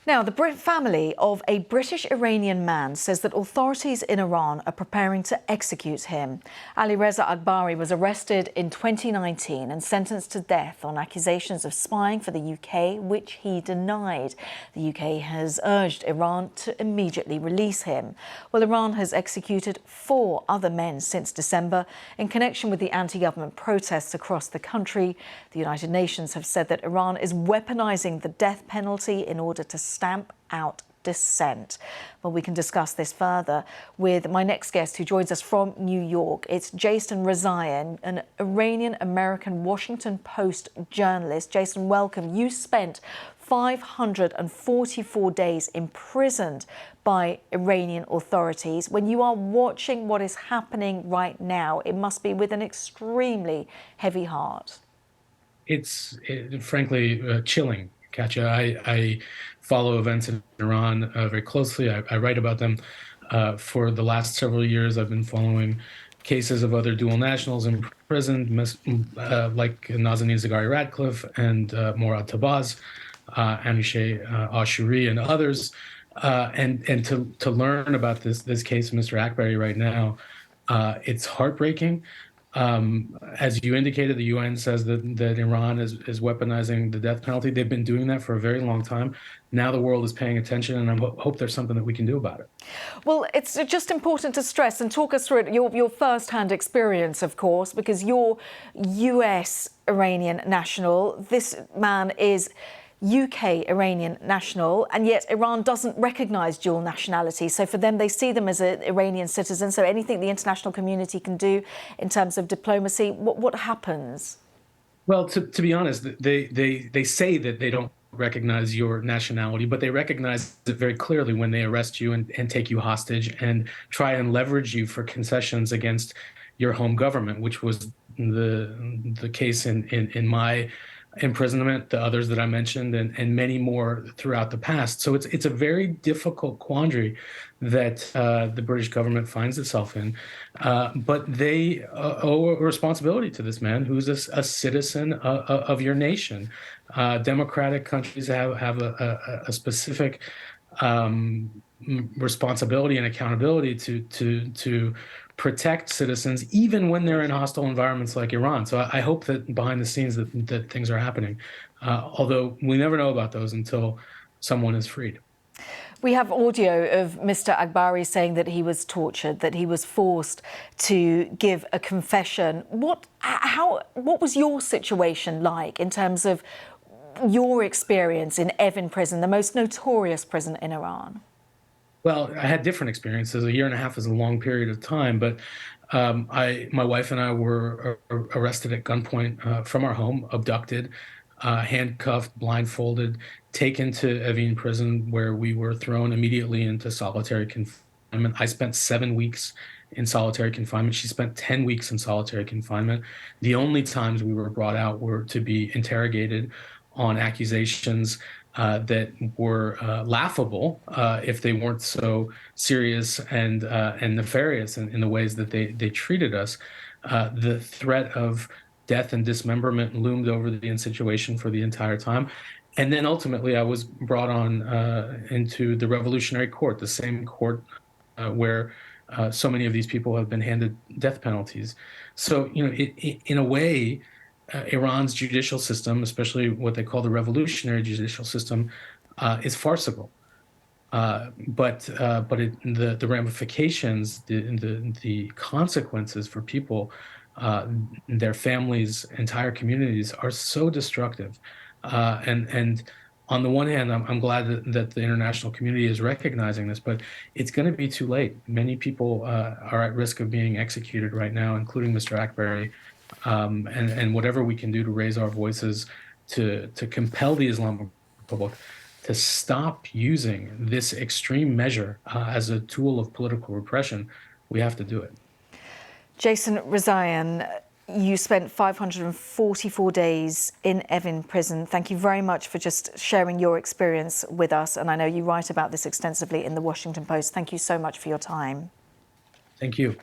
Now, the family of a British-Iranian man says that authorities in Iran are preparing to execute him. Alireza Akbari was arrested in 2019 and sentenced to death on accusations of spying for the UK, which he denied. The UK has urged Iran to immediately release him. Well, Iran has executed 4 other men since December in connection with the anti-government protests across the country. The United Nations have said that Iran is weaponizing the death penalty in order to stamp out dissent. Well, we can discuss this further with my next guest who joins us from New York. It's Jason Rezaian, an Iranian-American Washington Post journalist. Jason, welcome. You spent 544 days imprisoned by Iranian authorities. When you are watching what is happening right now, it must be with an extremely heavy heart. It's frankly chilling, Katja. I follow events in Iran very closely. I write about them. For the last several years, I've been following cases of other dual nationals imprisoned, like Nazanin Zaghari-Ratcliffe and Morad Tabaz, Amiche Ashuri, and others. And to learn about this case of Mr. Akbari right now, it's heartbreaking. As you indicated, the UN says that Iran is weaponizing the death penalty. They've been doing that for a very long time. Now the world is paying attention, and I hope there's something that we can do about it. Well, it's just important to stress and talk us through it, your first-hand experience, of course, because you're US Iranian national. This man is UK Iranian national, and yet Iran doesn't recognise dual nationality. So for them, they see them as an Iranian citizen. So anything the international community can do in terms of diplomacy, what happens? Well, to be honest, they say that they don't recognize your nationality, but they recognize it very clearly when they arrest you and take you hostage and try and leverage you for concessions against your home government, which was the case in my imprisonment, the others that I mentioned, and many more throughout the past. So it's a very difficult quandary that the British government finds itself in. But they owe a responsibility to this man who's a citizen of your nation. Democratic countries have a specific responsibility and accountability to protect citizens, even when they're in hostile environments like Iran. So I hope that behind the scenes that things are happening, although we never know about those until someone is freed. We have audio of Mr. Akbari saying that he was tortured, that he was forced to give a confession. What was your situation like in terms of your experience in Evin prison, the most notorious prison in Iran? Well, I had different experiences. A year and a half is a long period of time, but my wife and I were arrested at gunpoint from our home, abducted, handcuffed, blindfolded, taken to Evin prison, where we were thrown immediately into solitary confinement. I spent 7 weeks in solitary confinement. She spent 10 weeks in solitary confinement. The only times we were brought out were to be interrogated on accusations that were laughable if they weren't so serious and nefarious in the ways that they treated us. The threat of death and dismemberment loomed over the situation for the entire time. And then ultimately I was brought on into the Revolutionary Court, the same court where so many of these people have been handed death penalties. So, you know, in a way, Iran's judicial system, especially what they call the revolutionary judicial system, is farcical. But the ramifications, the consequences for people, their families, entire communities are so destructive. And on the one hand, I'm glad that the international community is recognizing this, but it's going to be too late. Many people are at risk of being executed right now, including Mr. Akbari. And whatever we can do to raise our voices to compel the Islamic Republic to stop using this extreme measure as a tool of political repression, we have to do it. Jason Rezaian, you spent 544 days in Evin prison. Thank you very much for just sharing your experience with us. And I know you write about this extensively in the Washington Post. Thank you so much for your time. Thank you.